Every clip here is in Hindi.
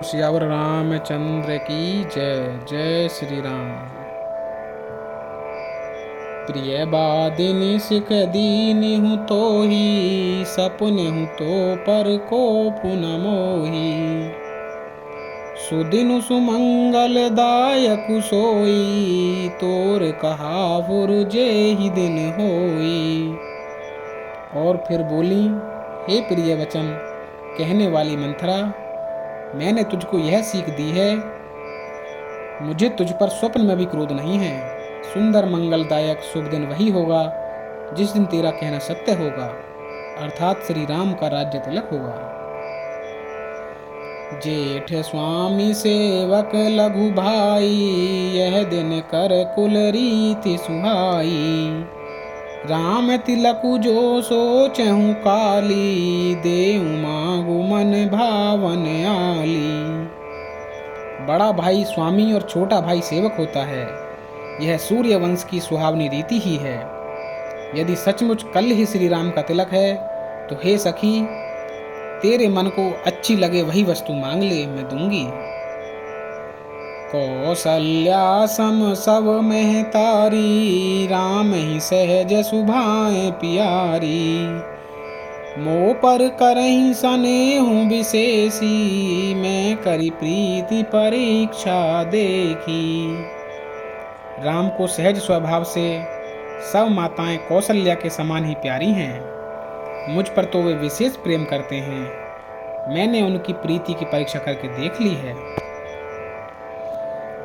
सियावर रामचंद्र की जय। जय श्री राम। प्रिय बादिनी सिख दीनी हूँ तो ही, सपने हूँ तो पर को पुन मोही। सुदिन सुमंगल दायक सोई, तोर कहा जे ही दिन होई। और फिर बोली, हे प्रिय वचन कहने वाली मंथरा, मैंने तुझको यह सीख दी है, मुझे तुझ पर स्वप्न में भी क्रोध नहीं है। सुंदर मंगलदायक शुभ दिन वही होगा जिस दिन तेरा कहना सत्य होगा, अर्थात श्री राम का राज्य तिलक होगा। जेठ स्वामी सेवक लघु भाई, यह दिन कर कुल रीति सुहाई। राम तिलकु जो सोचहु काली, देऊ मांगु मन भावन आली। बड़ा भाई स्वामी और छोटा भाई सेवक होता है, यह सूर्य वंश की सुहावनी रीति ही है। यदि सचमुच कल ही श्री राम का तिलक है तो हे सखी, तेरे मन को अच्छी लगे वही वस्तु मांग ले, मैं दूंगी। कौशल्या सम सब महतारी, राम ही सहज सुभाए प्यारी। मो पर करही सनेहु विशेषी, मैं करी प्रीति परीक्षा देखी। राम को सहज स्वभाव से सब माताएं कौशल्या के समान ही प्यारी हैं। मुझ पर तो वे विशेष प्रेम करते हैं, मैंने उनकी प्रीति की परीक्षा करके देख ली है।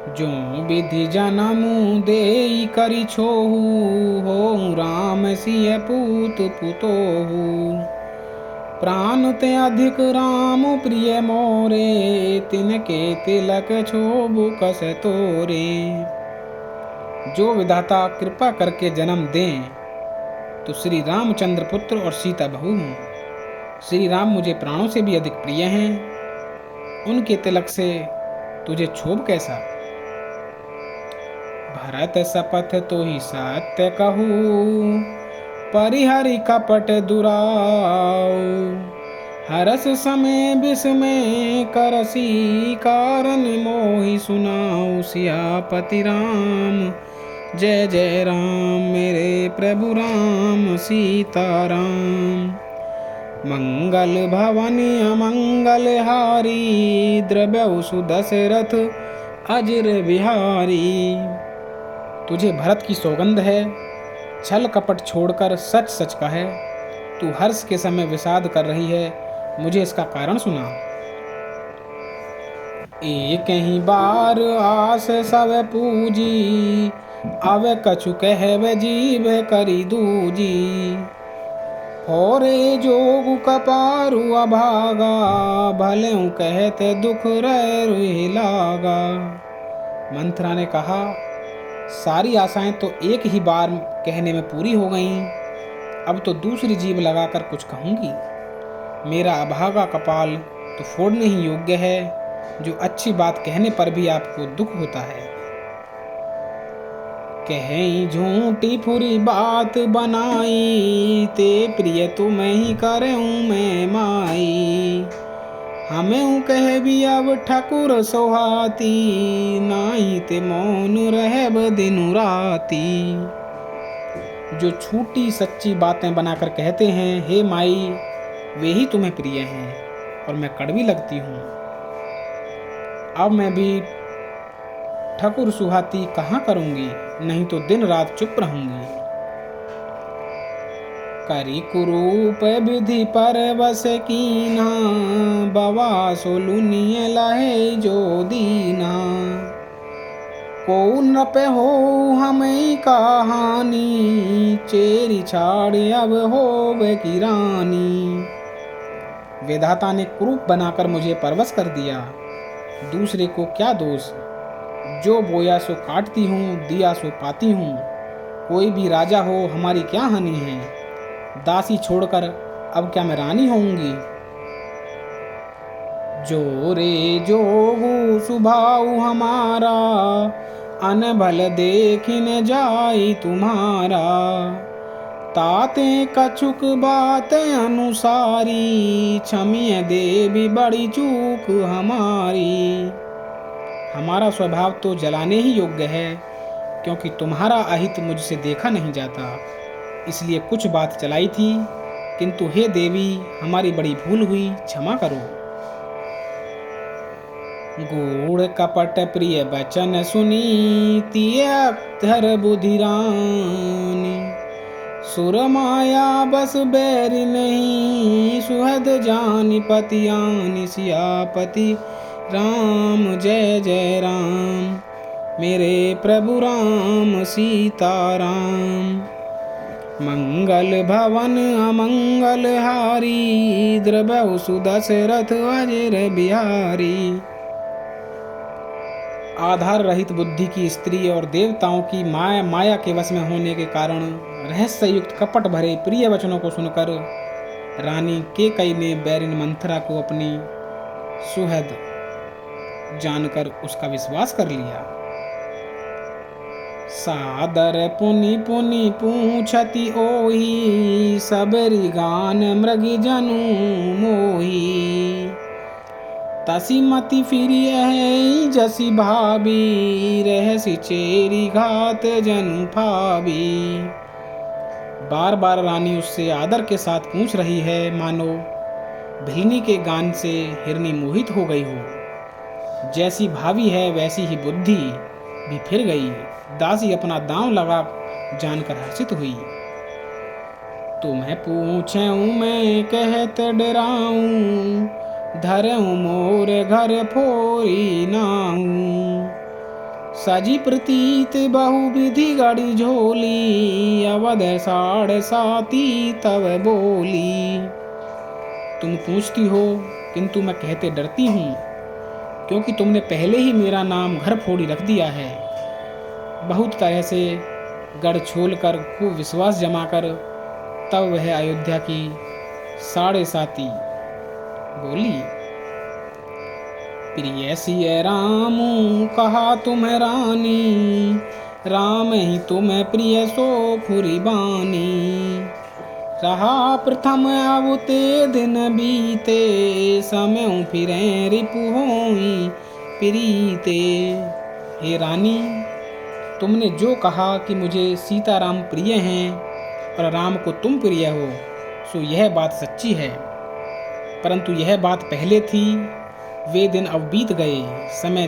जो विधि जनमु देई करि छोहु, हो राम सिय पूत पुतोहु। प्राण ते अधिक राम प्रिय मोरे, तिनके तिलक छोबु कस तोरे। जो विधाता कृपा करके जन्म दें तो श्री रामचंद्र पुत्र और सीता बहू हूँ। श्री राम मुझे प्राणों से भी अधिक प्रिय हैं, उनके तिलक से तुझे क्षोभ कैसा। भरत शपथ तो ही सत्य कहू, परिहरि कपट दुराऊ। हरस समय विस्मय करसी, कारण मोहि सुनाऊ। सियापति राम जय जय राम, मेरे प्रभु राम सीताराम। मंगल भवन अमंगल हारी, द्रव्य सुदशरथ अजिर बिहारी। तुझे भरत की सौगंध है, छल कपट छोड़कर सच सच कहे। तू हर्ष के समय विषाद कर रही है, मुझे इसका कारण सुना। एक ही बार आस सब पूजी, अब कछु कहवे जीव करी दूजी। होरे जोगु कपारु अभागा, भले कहते दुख रह लागा। मंथरा ने कहा, सारी आशाएं तो एक ही बार कहने में पूरी हो गईं, अब तो दूसरी जीभ लगाकर कुछ कहूंगी। मेरा अभागा कपाल तो फोड़ने ही योग्य है, जो अच्छी बात कहने पर भी आपको दुख होता है। कहीं झूठी फुरी बात बनाई, ते प्रिय तुम्हें ही करूं मैं माई। हमें कह भी अब ठाकुर सोहाती, नाही ते मौन रहब दिन राती। जो छूटी सच्ची बातें बनाकर कहते हैं, हे माई, वे ही तुम्हें प्रिय हैं और मैं कड़वी लगती हूँ। अब मैं भी ठाकुर सुहाती कहाँ करूँगी, नहीं तो दिन रात चुप रहूँगी। करी कुरूप विधि पर बस कीना, बवा सोलुनिय लहे जो दीना। को नप हो हमें कहानी, चेरी छाड़ अब होवे की रानी। विधाता ने कुरूप बनाकर मुझे परवश कर दिया, दूसरे को क्या दोष। जो बोया सो काटती हूँ, दिया सो पाती हूँ। कोई भी राजा हो, हमारी क्या हानि है। दासी छोड़कर अब क्या मैं रानी होऊंगी। जो रे जोगु सुभाऊ हमारा, अनभल देखिन जाई तुम्हारा। ताते कछुक बात अनुसारी, क्षमिय देवी बड़ी चूक दुख हमारी। हमारा स्वभाव तो जलाने ही योग्य है, क्योंकि तुम्हारा अहित मुझसे देखा नहीं जाता, इसलिए कुछ बात चलाई थी, किंतु हे देवी हमारी बड़ी भूल हुई, क्षमा करो। गूढ़ कपट प्रिय बचन सुनी, तिय धर बुधि रानी। सुर माया बस बैर नहीं, सुहद जानि पति आनि। सियापति राम जय जय राम, मेरे प्रभु राम सीताराम। मंगल भवन अमंगल हारी, द्रवहु सुदशरथ अजर बिहारी। आधार रहित बुद्धि की स्त्री और देवताओं की माया के वश में होने के कारण रहस्य युक्त कपट भरे प्रिय वचनों को सुनकर रानी केकई ने बैरिन मंथरा को अपनी सुहद जानकर उसका विश्वास कर लिया। सादर पुनि पुनि पूछति ओहि, सबरी गान मृग जनु मोही। तसी मति फिरी है जसी भाभी, रहसी चेरी घात जनु भाभी। बार बार रानी उससे आदर के साथ पूछ रही है, मानो भिलनी के गान से हिरनी मोहित हो गई हो। जैसी भावी है वैसी ही बुद्धि भी फिर गई। दासी अपना दांव लगा जानकर हर्षित हुई। तुम्हें पूछूं मैं कहत डराऊं, धरऊं मोर घर फोरी नाऊं। सजी प्रतीत बहु विधि गढ़ी झोली, अवध साढ़ साती तब बोली। तुम पूछती हो किंतु मैं कहते डरती हूँ, क्योंकि तुमने पहले ही मेरा नाम घर फोड़ी रख दिया है। बहुत तरह से गढ़ छोल कर खूब विश्वास जमा कर तब वह अयोध्या की साढ़े साती बोली। प्रिय सिय राम कहा तुम्हें रानी, राम ही तुम्हें प्रिय सो फुरी बानी। रहा प्रथम अब ते दिन बीते, समय फिरें रिपु होई प्रीते। हे रानी, तुमने जो कहा कि मुझे सीताराम प्रिय हैं और राम को तुम प्रिय हो, सो यह बात सच्ची है। परंतु यह बात पहले थी, वे दिन अब बीत गए। समय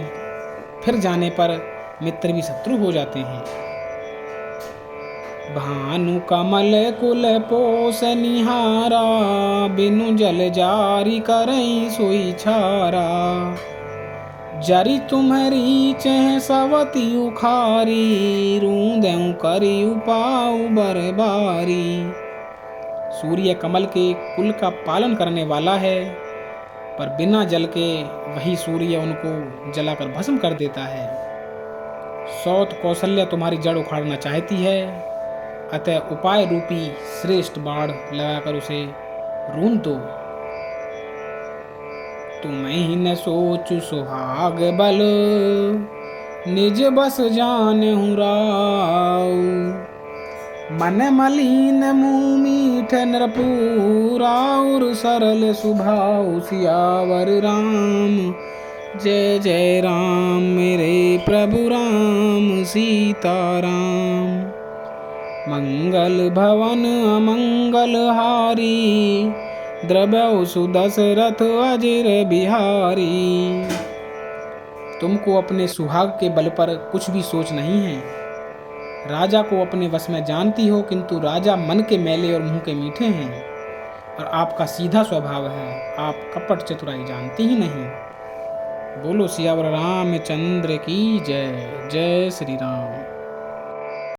फिर जाने पर मित्र भी शत्रु हो जाते हैं। भानु कमल कुल पोस निहारा, बिनु जल जारी करई सोई छारा। जरी तुम्हारी चह सवती उखारी, रूंदेऊ करी उपाऊ बरबारी। सूर्य कमल के कुल का पालन करने वाला है, पर बिना जल के वही सूर्य उनको जलाकर भस्म कर देता है। सौत कौशल्या तुम्हारी जड़ उखाड़ना चाहती है, अतः उपाय रूपी श्रेष्ठ बाण लगाकर उसे रूंध दो। तुम्हें न सोचु सुहाग बल, निज बस जानहु राउ। मन मलिन मुँह मीठ नरपुराउर, सरल सुभाउ सियावर राम जय जय राम। मेरे प्रभु राम सीताराम। मंगल भवन अमंगल हारी, द्रव्यौ सुदशरथ अजर बिहारी। तुमको अपने सुहाग के बल पर कुछ भी सोच नहीं है। राजा को अपने वश में जानती हो, किंतु राजा मन के मैले और मुंह के मीठे हैं, और आपका सीधा स्वभाव है। आप कपट चतुराई जानती ही नहीं। बोलो सियावर रामचंद्र की जय। जय श्री राम।